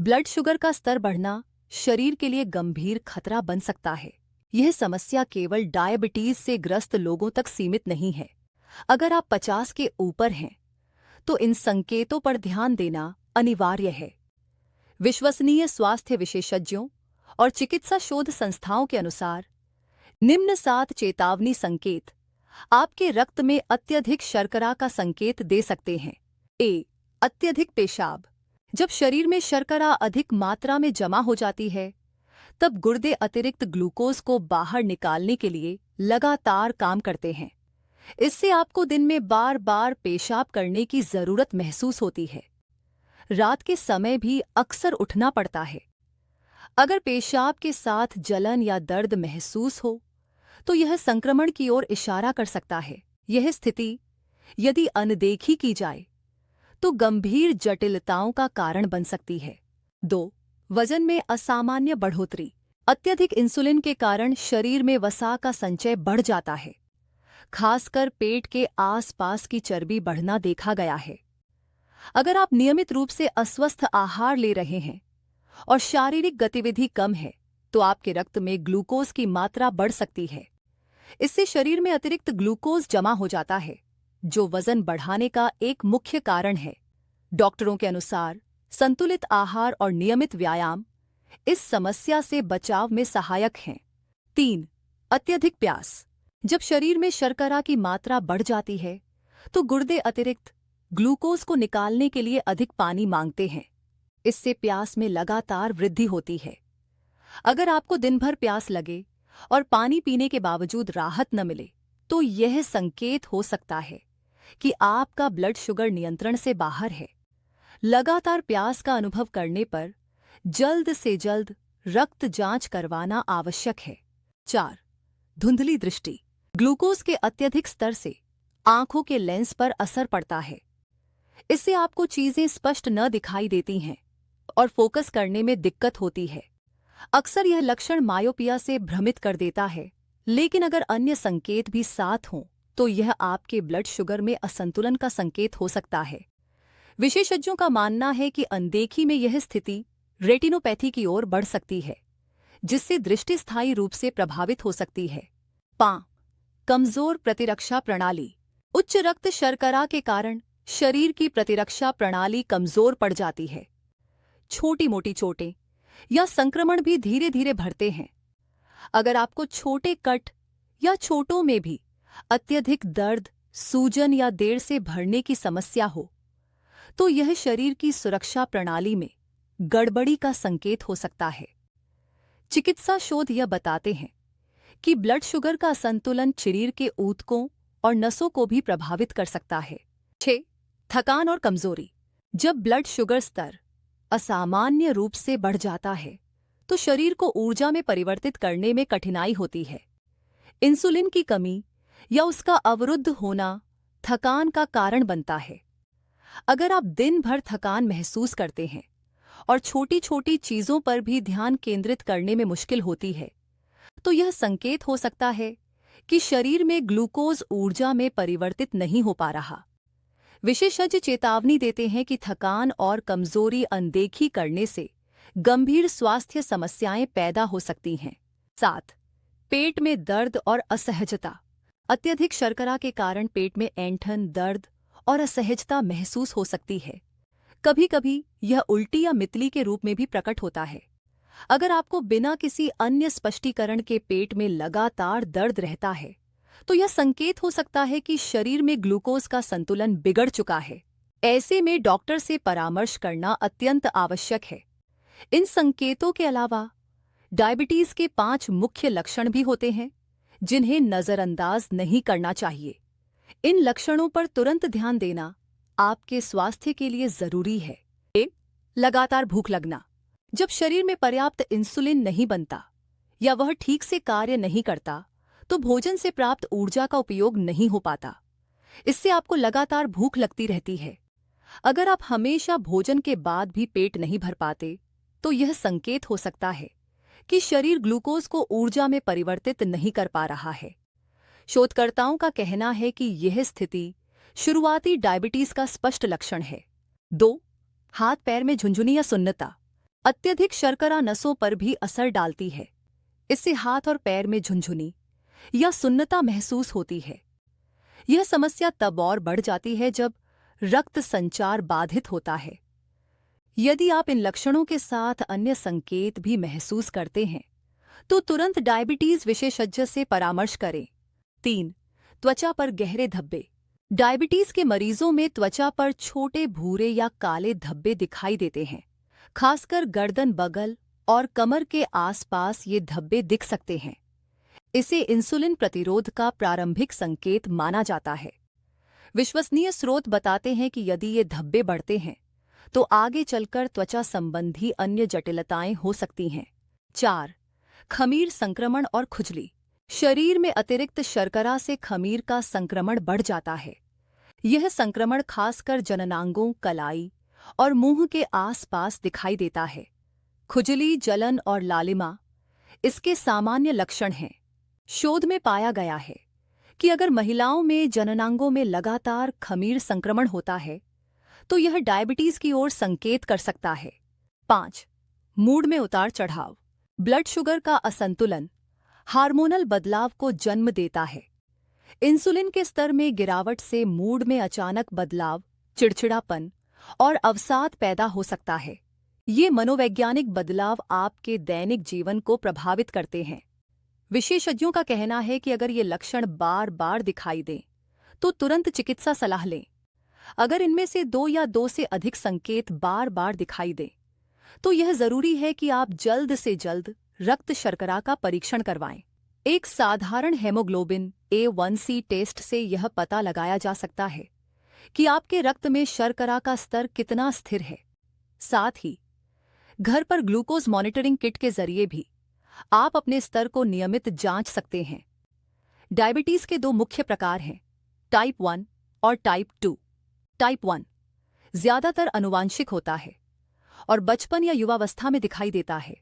Blood sugar का स्तर बढ़ना शरीर के लिए गंभीर खतरा बन सकता है। यह समस्या केवल डायबिटीज से ग्रस्त लोगों तक सीमित नहीं है। अगर आप 50 के ऊपर हैं तो इन संकेतों पर ध्यान देना अनिवार्य है। विश्वसनीय स्वास्थ्य विशेषज्ञों और चिकित्सा शोध संस्थाओं के अनुसार निम्न 7 चेतावनी संकेत आपके रक्त में अत्यधिक शर्करा का संकेत दे सकते हैं। ए. अत्यधिक पेशाब। जब शरीर में शर्करा अधिक मात्रा में जमा हो जाती है तब गुर्दे अतिरिक्त ग्लूकोज को बाहर निकालने के लिए लगातार काम करते हैं। इससे आपको दिन में बार बार पेशाब करने की जरूरत महसूस होती है। रात के समय भी अक्सर उठना पड़ता है। अगर पेशाब के साथ जलन या दर्द महसूस हो तो यह संक्रमण की ओर इशारा कर सकता है। यह स्थिति यदि अनदेखी की जाए तो गंभीर जटिलताओं का कारण बन सकती है। 2. वजन में असामान्य बढ़ोतरी। अत्यधिक इंसुलिन के कारण शरीर में वसा का संचय बढ़ जाता है। खासकर पेट के आसपास की चर्बी बढ़ना देखा गया है। अगर आप नियमित रूप से अस्वस्थ आहार ले रहे हैं और शारीरिक गतिविधि कम है तो आपके रक्त में ग्लूकोज की मात्रा बढ़ सकती है। इससे शरीर में अतिरिक्त ग्लूकोज जमा हो जाता है जो वजन बढ़ाने का एक मुख्य कारण है। डॉक्टरों के अनुसार संतुलित आहार और नियमित व्यायाम इस समस्या से बचाव में सहायक हैं। 3. अत्यधिक प्यास। जब शरीर में शर्करा की मात्रा बढ़ जाती है तो गुर्दे अतिरिक्त ग्लूकोज को निकालने के लिए अधिक पानी मांगते हैं। इससे प्यास में लगातार वृद्धि होती है। अगर आपको दिन भर प्यास लगे और पानी पीने के बावजूद राहत न मिले तो यह संकेत हो सकता है कि आपका ब्लड शुगर नियंत्रण से बाहर है। लगातार प्यास का अनुभव करने पर जल्द से जल्द रक्त जांच करवाना आवश्यक है। 4. धुंधली दृष्टि। ग्लूकोज के अत्यधिक स्तर से आंखों के लेंस पर असर पड़ता है। इससे आपको चीजें स्पष्ट न दिखाई देती हैं और फोकस करने में दिक्कत होती है। अक्सर यह लक्षण मायोपिया से भ्रमित कर देता है, लेकिन अगर अन्य संकेत भी साथ हों तो यह आपके ब्लड शुगर में असंतुलन का संकेत हो सकता है। विशेषज्ञों का मानना है कि अनदेखी में यह स्थिति रेटिनोपैथी की ओर बढ़ सकती है, जिससे दृष्टि स्थायी रूप से प्रभावित हो सकती है। 5. कमजोर प्रतिरक्षा प्रणाली। उच्च रक्त शर्करा के कारण शरीर की प्रतिरक्षा प्रणाली कमजोर पड़ जाती है। छोटी मोटी चोटें या संक्रमण भी धीरे धीरे बढ़ते हैं। अगर आपको छोटे कट या चोटों में भी अत्यधिक दर्द, सूजन या देर से भरने की समस्या हो तो यह शरीर की सुरक्षा प्रणाली में गड़बड़ी का संकेत हो सकता है। चिकित्सा शोध यह बताते हैं कि ब्लड शुगर का असंतुलन शरीर के ऊतकों और नसों को भी प्रभावित कर सकता है। 6. थकान और कमजोरी। जब ब्लड शुगर स्तर असामान्य रूप से बढ़ जाता है तो शरीर को ऊर्जा में परिवर्तित करने में कठिनाई होती है। इंसुलिन की कमी या उसका अवरुद्ध होना थकान का कारण बनता है। अगर आप दिन भर थकान महसूस करते हैं और छोटी छोटी चीजों पर भी ध्यान केंद्रित करने में मुश्किल होती है तो यह संकेत हो सकता है कि शरीर में ग्लूकोज ऊर्जा में परिवर्तित नहीं हो पा रहा। विशेषज्ञ चेतावनी देते हैं कि थकान और कमजोरी अनदेखी करने से गंभीर स्वास्थ्य समस्याएं पैदा हो सकती हैं। 7. पेट में दर्द और असहजता। अत्यधिक शर्करा के कारण पेट में ऐंठन, दर्द और असहजता महसूस हो सकती है। कभी कभी यह उल्टी या मितली के रूप में भी प्रकट होता है। अगर आपको बिना किसी अन्य स्पष्टीकरण के पेट में लगातार दर्द रहता है तो यह संकेत हो सकता है कि शरीर में ग्लूकोज का संतुलन बिगड़ चुका है। ऐसे में डॉक्टर से परामर्श करना अत्यंत आवश्यक है। इन संकेतों के अलावा डायबिटीज के 5 मुख्य लक्षण भी होते हैं जिन्हें नजरअंदाज नहीं करना चाहिए। इन लक्षणों पर तुरंत ध्यान देना आपके स्वास्थ्य के लिए जरूरी है। लगातार भूख लगना। जब शरीर में पर्याप्त इंसुलिन नहीं बनता या वह ठीक से कार्य नहीं करता तो भोजन से प्राप्त ऊर्जा का उपयोग नहीं हो पाता। इससे आपको लगातार भूख लगती रहती है। अगर आप हमेशा भोजन के बाद भी पेट नहीं भर पाते तो यह संकेत हो सकता है कि शरीर ग्लूकोज को ऊर्जा में परिवर्तित नहीं कर पा रहा है। शोधकर्ताओं का कहना है कि यह स्थिति शुरुआती डायबिटीज का स्पष्ट लक्षण है। 2. हाथ पैर में झुंझुनी या सुन्नता। अत्यधिक शर्करा नसों पर भी असर डालती है। इससे हाथ और पैर में झुनझुनी या सुन्नता महसूस होती है। यह समस्या तब और बढ़ जाती है जब रक्त संचार बाधित होता है। यदि आप इन लक्षणों के साथ अन्य संकेत भी महसूस करते हैं तो तुरंत डायबिटीज विशेषज्ञ से परामर्श करें। 3. त्वचा पर गहरे धब्बे। डायबिटीज के मरीजों में त्वचा पर छोटे भूरे या काले धब्बे दिखाई देते हैं। खासकर गर्दन बगल और कमर के आसपास ये धब्बे दिख सकते हैं। इसे इंसुलिन प्रतिरोध का प्रारंभिक संकेत माना जाता है। विश्वसनीय स्रोत बताते हैं कि यदि ये धब्बे बढ़ते हैं तो आगे चलकर त्वचा संबंधी अन्य जटिलताएं हो सकती हैं। 4. खमीर संक्रमण और खुजली। शरीर में अतिरिक्त शर्करा से खमीर का संक्रमण बढ़ जाता है। यह संक्रमण खासकर जननांगों, कलाई और मुंह के आसपास दिखाई देता है। खुजली, जलन और लालिमा इसके सामान्य लक्षण हैं। शोध में पाया गया है कि अगर महिलाओं में जननांगों में लगातार खमीर संक्रमण होता है तो यह डायबिटीज की ओर संकेत कर सकता है। 5. मूड में उतार चढ़ाव। ब्लड शुगर का असंतुलन हार्मोनल बदलाव को जन्म देता है। इंसुलिन के स्तर में गिरावट से मूड में अचानक बदलाव, चिड़चिड़ापन और अवसाद पैदा हो सकता है। ये मनोवैज्ञानिक बदलाव आपके दैनिक जीवन को प्रभावित करते हैं। विशेषज्ञों का कहना है कि अगर ये लक्षण बार बार दिखाई दें तो तुरंत चिकित्सा सलाह लें। अगर इनमें से 2 या 2 से अधिक संकेत बार बार दिखाई दें तो यह जरूरी है कि आप जल्द से जल्द रक्त शर्करा का परीक्षण करवाएं। एक साधारण हेमोग्लोबिन A1C टेस्ट से यह पता लगाया जा सकता है कि आपके रक्त में शर्करा का स्तर कितना स्थिर है। साथ ही घर पर ग्लूकोज मॉनिटरिंग किट के जरिए भी आप अपने स्तर को नियमित जांच सकते हैं। डायबिटीज के 2 मुख्य प्रकार हैं, टाइप 1 और टाइप 2। टाइप 1 ज्यादातर आनुवांशिक होता है और बचपन या युवावस्था में दिखाई देता है।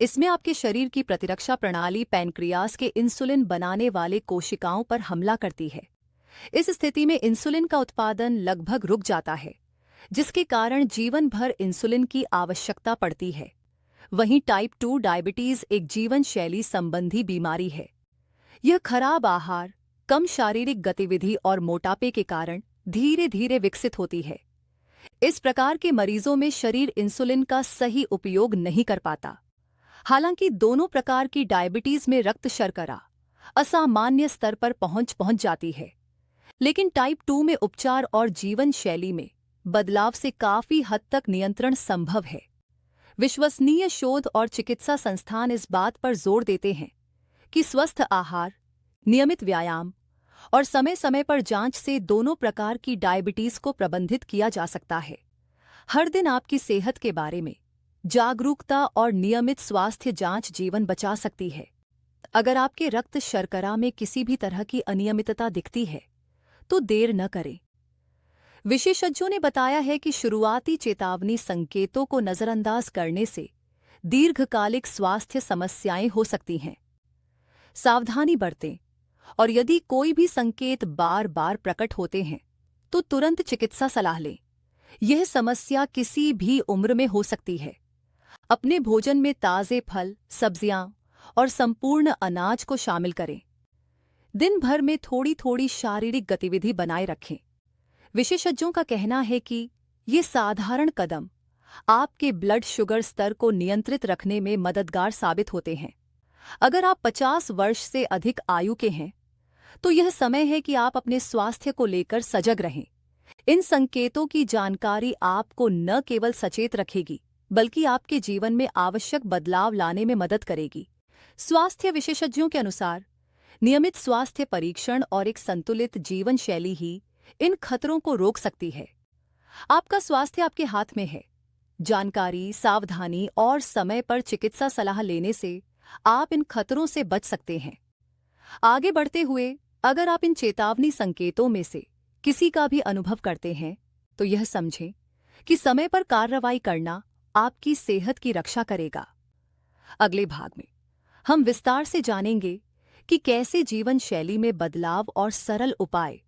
इसमें आपके शरीर की प्रतिरक्षा प्रणाली पैनक्रियास के इंसुलिन बनाने वाले कोशिकाओं पर हमला करती है। इस स्थिति में इंसुलिन का उत्पादन लगभग रुक जाता है, जिसके कारण जीवन भर इंसुलिन की आवश्यकता पड़ती है। वहीं टाइप 2 डायबिटीज एक जीवन शैली संबंधी बीमारी है। यह खराब आहार, कम शारीरिक गतिविधि और मोटापे के कारण धीरे धीरे विकसित होती है। इस प्रकार के मरीजों में शरीर इंसुलिन का सही उपयोग नहीं कर पाता। हालांकि दोनों प्रकार की डायबिटीज में रक्त शर्करा असामान्य स्तर पर पहुंच जाती है, लेकिन टाइप 2 में उपचार और जीवन शैली में बदलाव से काफी हद तक नियंत्रण संभव है। विश्वसनीय शोध और चिकित्सा संस्थान इस बात पर जोर देते हैं कि स्वस्थ आहार, नियमित व्यायाम और समय समय पर जांच से दोनों प्रकार की डायबिटीज को प्रबंधित किया जा सकता है। हर दिन आपकी सेहत के बारे में जागरूकता और नियमित स्वास्थ्य जांच जीवन बचा सकती है। अगर आपके रक्त शर्करा में किसी भी तरह की अनियमितता दिखती है तो देर न करें। विशेषज्ञों ने बताया है कि शुरुआती चेतावनी संकेतों को नजरअंदाज करने से दीर्घकालिक स्वास्थ्य समस्याएं हो सकती हैं। सावधानी बरतें और यदि कोई भी संकेत बार बार प्रकट होते हैं तो तुरंत चिकित्सा सलाह लें। यह समस्या किसी भी उम्र में हो सकती है। अपने भोजन में ताज़े फल, सब्जियां और संपूर्ण अनाज को शामिल करें। दिन भर में थोड़ी थोड़ी शारीरिक गतिविधि बनाए रखें। विशेषज्ञों का कहना है कि ये साधारण कदम आपके ब्लड शुगर स्तर को नियंत्रित रखने में मददगार साबित होते हैं। अगर आप 50 वर्ष से अधिक आयु के हैं तो यह समय है कि आप अपने स्वास्थ्य को लेकर सजग रहें। इन संकेतों की जानकारी आपको न केवल सचेत रखेगी बल्कि आपके जीवन में आवश्यक बदलाव लाने में मदद करेगी। स्वास्थ्य विशेषज्ञों के अनुसार नियमित स्वास्थ्य परीक्षण और एक संतुलित जीवन शैली ही इन खतरों को रोक सकती है। आपका स्वास्थ्य आपके हाथ में है। जानकारी, सावधानी और समय पर चिकित्सा सलाह लेने से आप इन खतरों से बच सकते हैं। आगे बढ़ते हुए अगर आप इन चेतावनी संकेतों में से किसी का भी अनुभव करते हैं तो यह समझें कि समय पर कार्रवाई करना आपकी सेहत की रक्षा करेगा। अगले भाग में हम विस्तार से जानेंगे कि कैसे जीवन शैली में बदलाव और सरल उपाय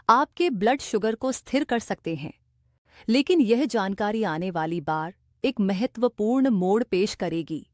आपके ब्लड शुगर को स्थिर कर सकते हैं। लेकिन यह जानकारी आने वाली बार एक महत्वपूर्ण मोड़ पेश करेगी।